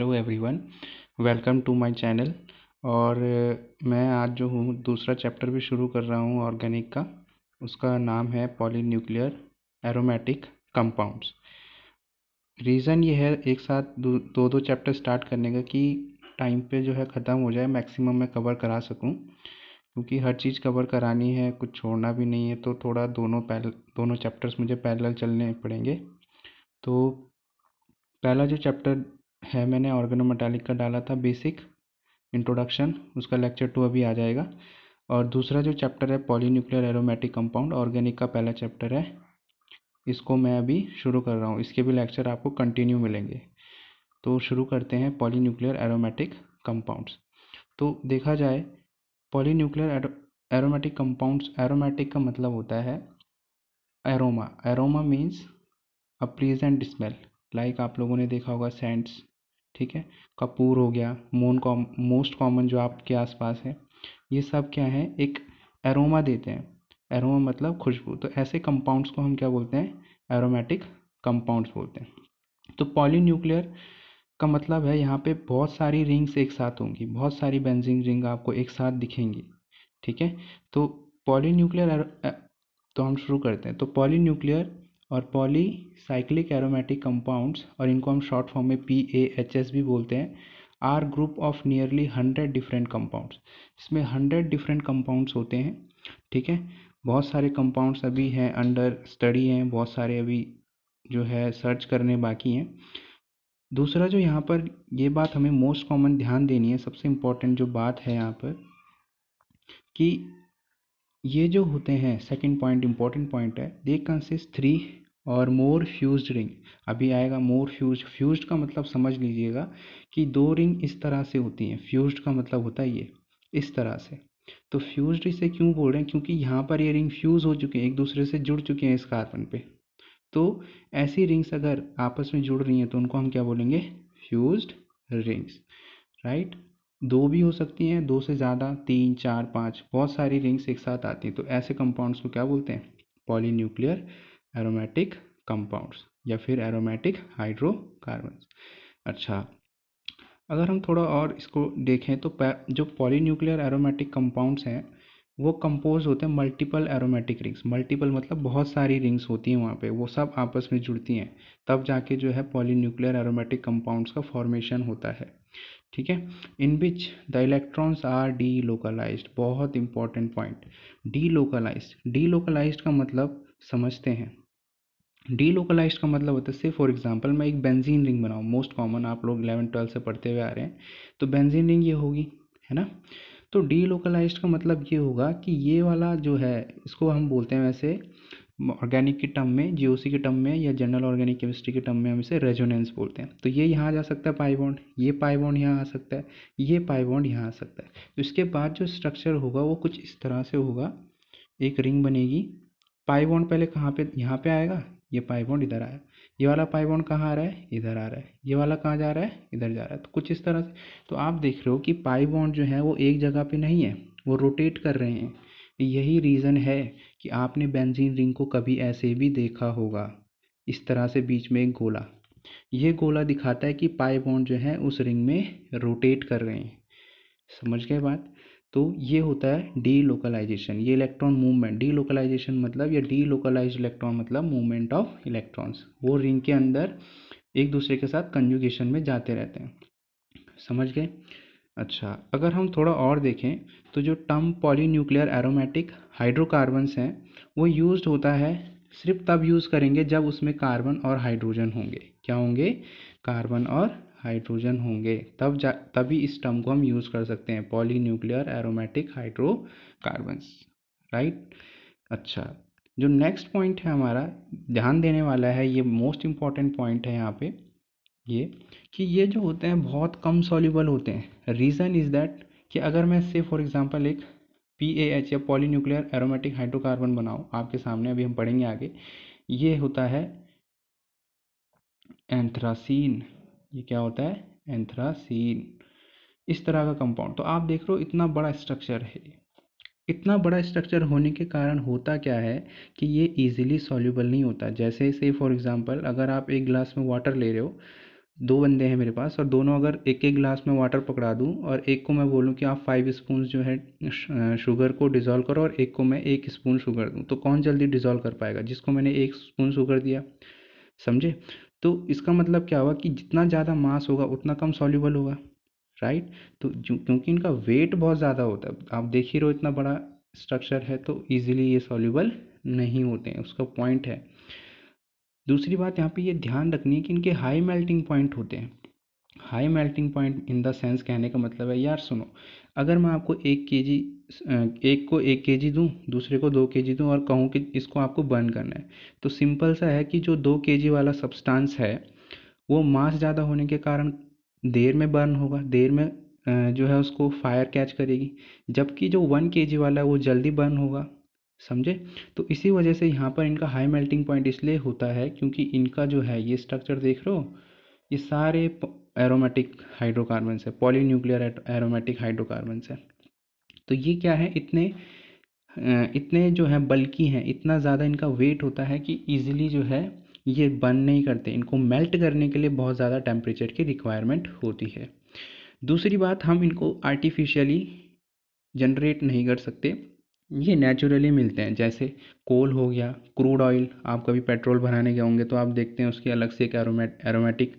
Hello everyone, welcome to my channel. और मैं आज जो हूँ दूसरा चैप्टर भी शुरू कर रहा हूँ ऑर्गेनिक का। उसका नाम है पॉलीन्यूक्लियर एरोमेटिक कंपाउंड्स। रीज़न ये है एक साथ दो दो चैप्टर स्टार्ट करने का कि टाइम पे जो है ख़त्म हो जाए, मैक्सिमम मैं कवर करा सकूँ, क्योंकि हर चीज़ कवर करानी है, कुछ छोड़ना भी नहीं है। तो थोड़ा दोनों चैप्टर्स मुझे पैरेलल चलने पड़ेंगे। तो पहला जो चैप्टर है मैंने ऑर्गेनोमेटालिक का डाला था बेसिक इंट्रोडक्शन, उसका लेक्चर 2 अभी आ जाएगा। और दूसरा जो चैप्टर है पॉलीन्यूक्लियर एरोमेटिक कंपाउंड, ऑर्गेनिक का पहला चैप्टर है, इसको मैं अभी शुरू कर रहा हूँ। इसके भी लेक्चर आपको कंटिन्यू मिलेंगे। तो शुरू करते हैं पॉलीन्यूक्लियर एरोमेटिक कंपाउंड्स। तो देखा जाए पॉलीन्यूक्लियर एरोमेटिक कंपाउंड्स, एरोमेटिक का मतलब होता है एरोमा। एरोमा मीन्स अ प्लीजेंट स्मेल। लाइक आप लोगों ने देखा होगा सेंट्स, ठीक है, कपूर हो गया, मोस्ट कॉमन जो आपके आसपास है, ये सब क्या है, एक एरोमा देते हैं। एरोमा मतलब खुशबू। तो ऐसे कंपाउंड्स को हम क्या बोलते हैं, एरोमेटिक कंपाउंड्स बोलते हैं। तो पॉलीन्यूक्लियर का मतलब है यहाँ पे बहुत सारी रिंग्स एक साथ होंगी, बहुत सारी बेंजीन रिंग आपको एक साथ दिखेंगी, ठीक है। तो पॉलीन्यूक्लियर, तो हम शुरू करते हैं। तो पॉलीन्यूक्लियर और पॉलीसाइक्लिक एरोमेटिक कंपाउंड्स, और इनको हम शॉर्ट फॉर्म में PAHS भी बोलते हैं, are group of nearly 100 different compounds. इसमें 100 डिफरेंट कंपाउंड्स होते हैं, ठीक है। बहुत सारे कंपाउंड्स अभी हैं, अंडर स्टडी हैं, बहुत सारे अभी जो है सर्च करने बाकी हैं। दूसरा जो यहाँ पर ये बात हमें मोस्ट कॉमन ध्यान देनी है, सबसे इम्पोर्टेंट जो बात है यहाँ पर, कि ये जो होते हैं, सेकंड पॉइंट इंपॉर्टेंट पॉइंट है, दे कंसिस्ट 3 और मोर फ्यूज्ड रिंग। अभी आएगा मोर फ्यूज्ड। फ्यूज्ड का मतलब समझ लीजिएगा कि 2 रिंग इस तरह से होती हैं। फ्यूज्ड का मतलब होता है ये इस तरह से। तो फ्यूज्ड इसे क्यों बोल रहे हैं, क्योंकि यहाँ पर ये रिंग फ्यूज़ हो चुके हैं, एक दूसरे से जुड़ चुके हैं इस कार्बन पे। तो ऐसी रिंग्स अगर आपस में जुड़ रही हैं तो उनको हम क्या बोलेंगे, फ्यूज्ड रिंग्स, राइट। 2 भी हो सकती हैं, 2 से ज़्यादा, 3, 4, 5, बहुत सारी रिंग्स एक साथ आती हैं। तो ऐसे कंपाउंड्स को क्या बोलते हैं, पॉलीन्यूक्लियर एरोमेटिक कंपाउंड्स या फिर एरोमेटिक हाइड्रोकार्बन्स। अच्छा, अगर हम थोड़ा और इसको देखें तो जो पॉलीन्यूक्लियर एरोमेटिक कंपाउंड्स हैं वो कंपोज होते हैं मल्टीपल एरोमेटिक रिंग्स। मल्टीपल मतलब बहुत सारी रिंग्स होती हैं वहाँ पे, वो सब आपस में जुड़ती हैं, तब जाके जो है पॉलीन्यूक्लियर एरोमेटिक कंपाउंड्स का फॉर्मेशन होता है, ठीक है। In which the electrons are delocalised. बहुत important point, delocalised. Delocalised का मतलब समझते हैं। डी लोकलाइज्ड का मतलब होता है, से फॉर एग्जांपल मैं एक बेंजीन रिंग बनाऊँ, मोस्ट कॉमन आप लोग 11-12 से पढ़ते हुए आ रहे हैं, तो बेंजीन रिंग ये होगी, है ना। तो डी लोकलाइज्ड का मतलब ये होगा कि ये वाला जो है, इसको हम बोलते हैं वैसे ऑर्गेनिक की टर्म में, जीओसी की टर्म में, या जनरल ऑर्गेनिक केमिस्ट्री की टर्म में हम इसे रेजोनेंस बोलते हैं। तो ये यहाँ जा सकता है पाई बॉन्ड, ये पाई बॉन्ड यहाँ आ सकता है, ये पाई बॉन्ड यहाँ आ सकता है। तो इसके बाद जो स्ट्रक्चर होगा वो कुछ इस तरह से होगा, एक रिंग बनेगी। पाई बॉन्ड पहले कहाँ पे, यहाँ पे आएगा, ये पाई बॉन्ड इधर आया, ये वाला पाई बॉन्ड कहाँ आ रहा है, इधर आ रहा है, ये वाला कहाँ जा रहा है, इधर जा रहा है। तो कुछ इस तरह से। तो आप देख रहे हो कि पाई बॉन्ड जो है वो एक जगह पे नहीं है, वो रोटेट कर रहे हैं। यही रीज़न है कि आपने बेंजीन रिंग को कभी ऐसे भी देखा होगा, इस तरह से बीच में एक गोला। ये गोला दिखाता है कि पाई बॉन्ड जो है उस रिंग में रोटेट कर रहे हैं। समझ गए बात। तो ये होता है डी लोकलाइजेशन, ये इलेक्ट्रॉन मूवमेंट। डी लोकलाइजेशन मतलब, या डी लोकलाइज्ड इलेक्ट्रॉन मतलब मूवमेंट ऑफ इलेक्ट्रॉन्स, वो रिंग के अंदर एक दूसरे के साथ कंजुगेशन में जाते रहते हैं। समझ गए। अच्छा, अगर हम थोड़ा और देखें तो जो टर्म पॉलीन्यूक्लियर एरोमेटिक हाइड्रोकार्बन्स हैं वो यूज्ड होता है, सिर्फ तब यूज़ करेंगे जब उसमें कार्बन और हाइड्रोजन होंगे। क्या होंगे, कार्बन और हाइड्रोजन होंगे, तभी इस टर्म को हम यूज़ कर सकते हैं, पॉलीन्यूक्लियर एरोमेटिक हाइड्रोकार्बन्स, राइट। अच्छा, जो नेक्स्ट पॉइंट है हमारा ध्यान देने वाला है, ये मोस्ट इम्पॉर्टेंट पॉइंट है यहाँ पे, ये कि ये जो होते हैं बहुत कम सॉल्युबल होते हैं। रीज़न इज़ दैट कि अगर मैं से फॉर एग्जांपल एक PAH या पॉलीन्यूक्लियर एरोमेटिक हाइड्रोकार्बन बनाऊँ आपके सामने, अभी हम पढ़ेंगे आगे, ये होता है एंथ्रासीन। ये क्या होता है, एंथ्रासीन, इस तरह का कंपाउंड। तो आप देख रहे हो इतना बड़ा स्ट्रक्चर है। इतना बड़ा स्ट्रक्चर होने के कारण होता क्या है कि ये इजीली सॉल्युबल नहीं होता। जैसे से फॉर एग्जांपल अगर आप एक गिलास में वाटर ले रहे हो, दो बंदे हैं मेरे पास और दोनों अगर एक एक गिलास में वाटर पकड़ा दूं और एक को मैं बोलूं कि आप 5 स्पून जो है शुगर को डिज़ोल्व करो और एक को मैं 1 स्पून शुगर दूं, तो कौन जल्दी डिज़ोल्व कर पाएगा? जिसको मैंने 1 स्पून शुगर दिया। समझे? तो इसका मतलब क्या हुआ कि जितना ज़्यादा मास होगा उतना कम सॉल्यूबल होगा, राइट? तो क्योंकि इनका वेट बहुत ज़्यादा होता है, आप देख ही रहो इतना बड़ा स्ट्रक्चर है, तो इजीली ये सॉल्यूबल नहीं होते हैं, उसका पॉइंट है। दूसरी बात यहाँ पे ये ध्यान रखनी है कि इनके हाई मेल्टिंग पॉइंट होते हैं। High melting point in the sense कहने का मतलब है, यार सुनो, अगर मैं आपको 1 kg, एक को 1 kg दूँ, दूसरे को 2 kg दूँ और कहूँ कि इसको आपको बर्न करना है, तो सिंपल सा है कि जो 2 kg वाला सब्सटेंस है वो मास ज़्यादा होने के कारण देर में बर्न होगा, देर में जो है उसको फायर कैच करेगी, जबकि जो 1 kg वाला है वो जल्दी बर्न होगा। समझे? तो इसी वजह से यहाँ पर इनका हाई मेल्टिंग पॉइंट इसलिए होता है क्योंकि इनका जो है ये स्ट्रक्चर देख रहे हो, ये सारे एरोमेटिक हाइड्रोकार्बन्स है, पॉलीन्यूक्लियर एरोमेटिक हाइड्रोकार्बन्स है। तो ये क्या है, इतने जो है बल्कि हैं, इतना ज़्यादा इनका वेट होता है कि इजीली जो है ये बर्न नहीं करते, इनको मेल्ट करने के लिए बहुत ज़्यादा टेम्परेचर की रिक्वायरमेंट होती है। दूसरी बात, हम इनको आर्टिफिशियली जनरेट नहीं कर सकते, ये नेचुरली मिलते हैं। जैसे कोल हो गया, क्रूड ऑयल, आप कभी पेट्रोल भराने गए होंगे तो आप देखते हैं उसकी अलग से एक एरोमेटिक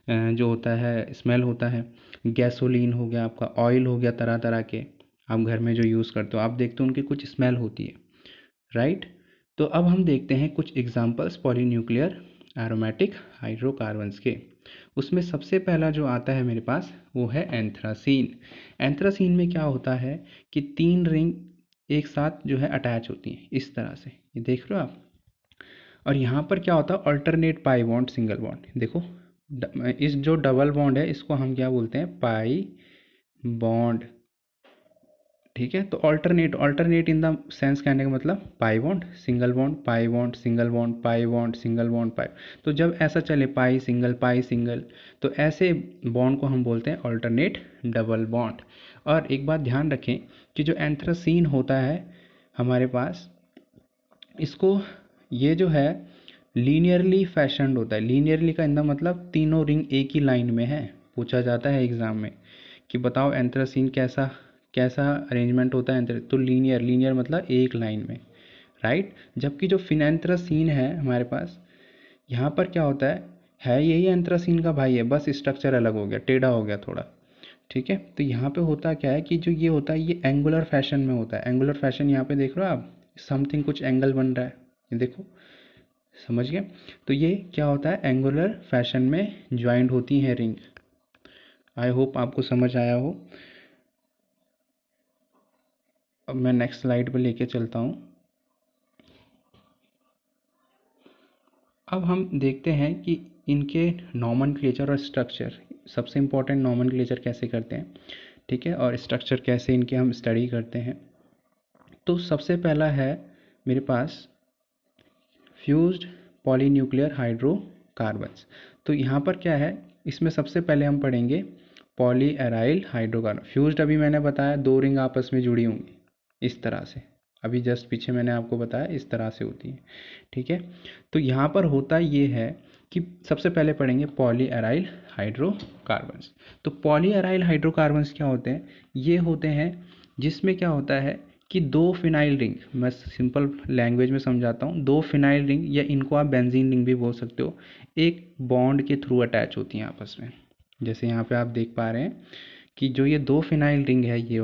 जो होता है स्मेल होता है। गैसोलीन हो गया, आपका ऑयल हो गया, तरह तरह के आप घर में जो यूज़ करते हो, आप देखते हो उनकी कुछ स्मेल होती है, राइट? तो अब हम देखते हैं कुछ एग्जांपल्स पॉलीन्यूक्लियर एरोमेटिक हाइड्रोकार्बन्स के। उसमें सबसे पहला जो आता है मेरे पास वो है एंथ्रासीन। एंथ्रासीन में क्या होता है कि 3 रिंग एक साथ जो है अटैच होती हैं इस तरह से, ये देख रहे हो आप। और यहाँ पर क्या होता है, अल्टरनेट पाई बॉन्ड सिंगल बॉन्ड, देखो इस जो डबल बॉन्ड है इसको हम क्या बोलते हैं, पाई बॉन्ड। ठीक है, तो अल्टरनेट इन द सेंस कहने का मतलब pi bond single bond, pi bond single bond, pi bond single bond, pi. तो जब ऐसा चले पाई सिंगल, तो ऐसे बॉन्ड को हम बोलते हैं अल्टरनेट डबल बॉन्ड। और एक बात ध्यान रखें कि जो एंथ्रासीन होता है हमारे पास, इसको ये जो है लीनियरली फैशनड होता है। लीनियरली का इंदा मतलब तीनों रिंग एक ही लाइन में है। पूछा जाता है एग्ज़ाम में कि बताओ एंथ्रासीन कैसा कैसा अरेंजमेंट होता है, तो लीनियर मतलब एक लाइन में, राइट? जबकि जो फिनेंथ्रासीन है हमारे पास, यहाँ पर क्या होता है यही एंथ्रासीन का भाई है, बस स्ट्रक्चर अलग हो गया, टेढ़ा हो गया थोड़ा। ठीक है, तो यहाँ पे होता क्या है कि जो ये होता है ये एंगुलर फैशन में होता है। एंगुलर फैशन यहाँ पे देख रहे हो आप, समथिंग कुछ एंगल बन रहा है, ये देखो, समझ गए? तो ये क्या होता है, एंगुलर फैशन में ज्वाइंट होती हैं रिंग। आई होप आपको समझ आया हो। अब मैं नेक्स्ट स्लाइड पर लेके चलता हूँ। अब हम देखते हैं कि इनके नॉमेनक्लेचर और स्ट्रक्चर, सबसे इम्पोर्टेंट नॉमेनक्लेचर कैसे करते हैं, ठीक है, और स्ट्रक्चर कैसे इनके हम स्टडी करते हैं। तो सबसे पहला है मेरे पास फ्यूज्ड पॉलीन्यूक्लियर हाइड्रोकार्बन्स। तो यहाँ पर क्या है, इसमें सबसे पहले हम पढ़ेंगे पॉली एराइल हाइड्रोकार्बन। फ्यूज्ड अभी मैंने बताया 2 रिंग आपस में जुड़ी होंगी इस तरह से, अभी जस्ट पीछे मैंने आपको बताया इस तरह से होती है। ठीक है, तो यहाँ पर होता ये है कि सबसे पहले पढ़ेंगे पॉली एराइल हाइड्रोकार्बन्स। तो पॉली एराइल हाइड्रोकार्बन्स क्या होते हैं, ये होते हैं जिसमें क्या होता है कि 2 फिनाइल रिंग, मैं सिंपल लैंग्वेज में समझाता हूँ, 2 फिनाइल रिंग या इनको आप बेंजीन रिंग भी बोल सकते हो, एक बॉन्ड के थ्रू अटैच होती हैं आपस में। जैसे यहाँ पे आप देख पा रहे हैं कि जो ये 2 फिनाइल रिंग है, ये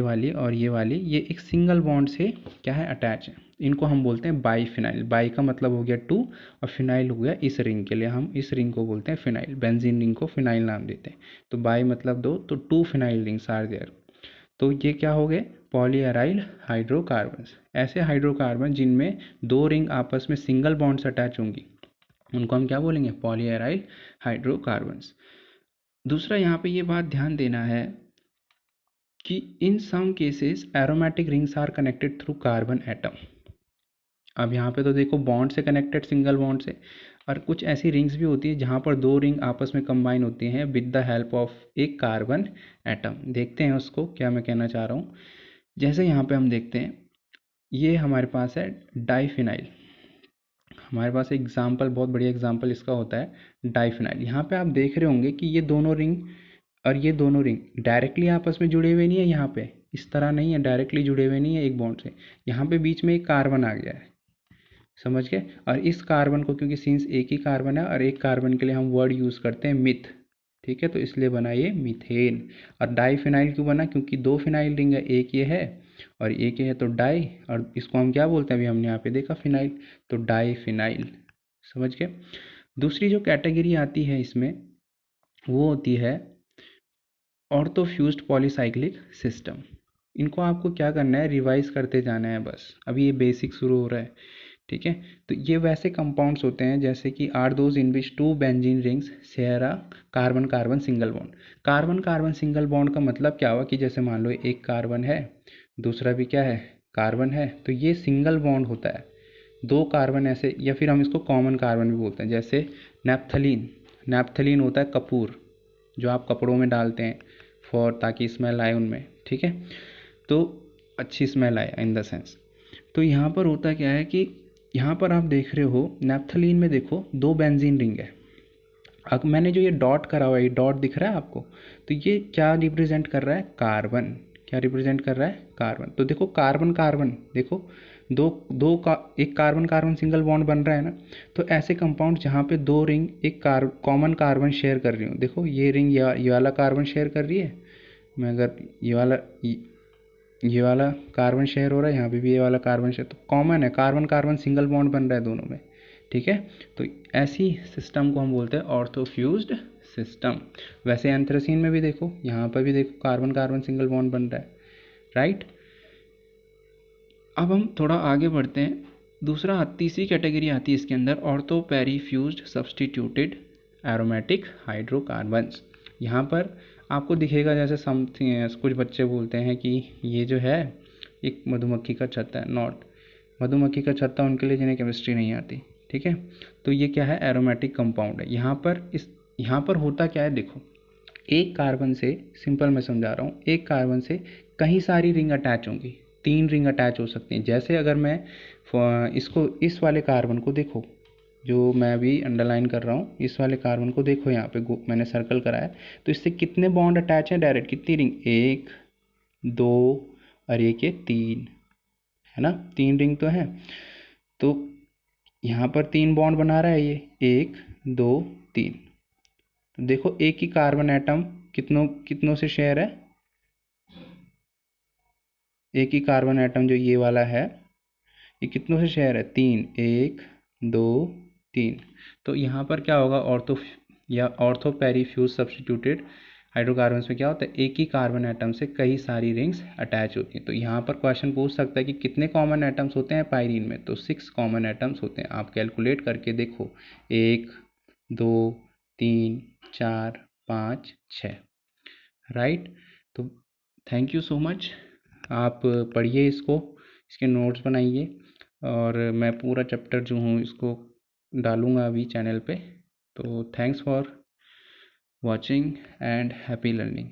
वाली और ये वाली, ये एक सिंगल बॉन्ड से क्या है, अटैच है। इनको हम बोलते हैं बाई फिनाइल। बाई का मतलब हो गया 2 और फिनाइल हो गया इस रिंग के लिए, हम इस रिंग को बोलते हैं फिनाइल। बेंजीन रिंग को फिनाइल नाम देते हैं। तो बाई मतलब 2, तो 2 फिनाइल रिंग्स आर देयर। तो ये क्या हो गए, पॉलीएराइल हाइड्रोकार्बन्स। ऐसे हाइड्रोकार्बन जिनमें 2 रिंग आपस में सिंगल बॉन्ड से अटैच होंगी, उनको हम क्या बोलेंगे, पॉलीएराइल हाइड्रोकार्बन्स। दूसरा यहाँ पे ये बात ध्यान देना है कि in some cases aromatic rings are connected through carbon atom. अब यहाँ पे तो देखो बॉन्ड से कनेक्टेड, सिंगल बॉन्ड से, और कुछ ऐसी रिंग्स भी होती है जहाँ पर 2 रिंग आपस में कंबाइन होती हैं विद द हेल्प ऑफ एक कार्बन एटम। देखते हैं उसको क्या मैं कहना चाह रहा हूँ। जैसे यहाँ पे हम देखते हैं, ये हमारे पास है डाईफिनाइल हमारे पास एग्जाम्पल, बहुत बढ़िया एग्जाम्पल इसका होता है डाइफिनाइल। यहाँ पे आप देख रहे होंगे कि ये दोनों रिंग और ये दोनों रिंग डायरेक्टली आपस में जुड़े हुए नहीं है, यहाँ पे इस तरह नहीं है, डायरेक्टली जुड़े हुए नहीं है एक बॉन्ड से। यहाँ पे बीच में एक कार्बन आ गया है, समझ गए। और इस कार्बन को, क्योंकि सिंस एक ही कार्बन है और एक कार्बन के लिए हम वर्ड यूज़ करते हैं मिथ, ठीक है, तो इसलिए बना ये मीथेन। और डाइफिनाइल क्यों बना, क्योंकि दो फिनाइल रिंग है, एक ये है और एक ये है, तो डाई, और इसको हम क्या बोलते हैं, अभी हमने यहाँ पे देखा फिनाइल, तो डाइफिनाइल, समझ गए। दूसरी जो कैटेगरी आती है इसमें वो होती है ऑर्थोफ्यूज्ड पॉलीसाइक्लिक सिस्टम। इनको आपको क्या करना है, रिवाइज करते जाना है बस, अभी ये बेसिक शुरू हो रहा है, ठीक है। तो ये वैसे कंपाउंड्स होते हैं जैसे कि are those in which two benzene rings share a carbon carbon single bond. Carbon carbon single bond का मतलब क्या हुआ कि जैसे मान लो एक कार्बन है, दूसरा भी क्या है, कार्बन है, तो ये सिंगल बॉन्ड होता है। दो कार्बन ऐसे, या फिर हम इसको कॉमन कार्बन भी बोलते हैं, जैसे नैप्थलीन। नैप्थलीन होता है कपूर, जो आप कपड़ों में डालते हैं फॉर, ताकि स्मेल आए उनमें, ठीक है, तो अच्छी स्मेल आए इन द सेंस। तो यहाँ पर होता क्या है कि यहाँ पर आप देख रहे हो नैप्थलीन में, देखो दो बेंजीन रिंग है। अब मैंने जो ये डॉट करा हुआ है, ये डॉट दिख रहा है आपको, तो ये क्या रिप्रेजेंट कर रहा है, कार्बन। क्या रिप्रेजेंट कर रहा है, कार्बन। तो देखो कार्बन कार्बन, देखो दो दो का एक कार्बन कार्बन सिंगल बॉन्ड बन रहा है ना। तो ऐसे कंपाउंड जहाँ पे दो रिंग एक कॉमन कार्बन शेयर कर रही हूँ, देखो ये रिंग ये वाला कार्बन शेयर कर रही है, मैं अगर ये वाला कार्बन शेयर हो रहा है, यहाँ पे भी ये वाला कार्बन शेयर, तो कॉमन है, कार्बन कार्बन सिंगल बॉन्ड बन रहा है दोनों में, ठीक है। तो ऐसी सिस्टम को हम बोलते हैं ऑर्थोफ्यूज्ड सिस्टम। वैसे एंथ्रेसीन में भी देखो, यहाँ पर भी देखो कार्बन कार्बन सिंगल बॉन्ड बन रहा है, राइट। अब हम थोड़ा आगे बढ़ते हैं। तीसरी कैटेगरी आती है इसके अंदर, ऑर्थोपेरीफ्यूज्ड सब्सटीट्यूटेड एरोमेटिक हाइड्रोकार्बन्स। यहाँ पर आपको दिखेगा जैसे समथिंग, कुछ बच्चे बोलते हैं कि ये जो है एक मधुमक्खी का छत्ता है, नॉट मधुमक्खी का छत्ता उनके लिए जिन्हें केमिस्ट्री नहीं आती, ठीक है। तो ये क्या है, एरोमेटिक कंपाउंड है। यहाँ पर होता क्या है, देखो एक कार्बन से, सिंपल मैं समझा रहा हूँ, एक कार्बन से कहीं सारी रिंग अटैच होंगी, 3 रिंग अटैच हो सकती हैं। जैसे अगर मैं इसको, इस वाले कार्बन को देखो, जो मैं अभी अंडरलाइन कर रहा हूँ, इस वाले कार्बन को देखो, यहाँ पे मैंने सर्कल कराया, तो इससे कितने बॉन्ड अटैच हैं डायरेक्ट, कितनी रिंग, 1 2 और एक ये 3 है ना, 3 रिंग तो है। तो यहाँ पर 3 बॉन्ड बना रहा है ये, 1 2 3। तो देखो एक ही कार्बन एटम कितनों कितनों से शेयर है, एक ही कार्बन एटम जो ये वाला है, ये कितनों से शेयर है, 3, 1 2 3। तो यहाँ पर क्या होगा, ऑर्थोपेरीफ्यूज सब्सटीट्यूटेड हाइड्रोकार्बन्स में क्या होता है, एक ही कार्बन एटम से कई सारी रिंग्स अटैच होती हैं। तो यहाँ पर क्वेश्चन पूछ सकता है कि कितने कॉमन एटम्स होते हैं पायरीन में, तो 6 कॉमन एटम्स होते हैं। आप कैलकुलेट करके देखो, 1 2 3 4 5 6, राइट। तो थैंक यू सो मच, आप पढ़िए इसको, इसके नोट्स बनाइए, और मैं पूरा चैप्टर जो हूँ इसको डालूँगा अभी चैनल पे। तो thanks for watching and happy learning.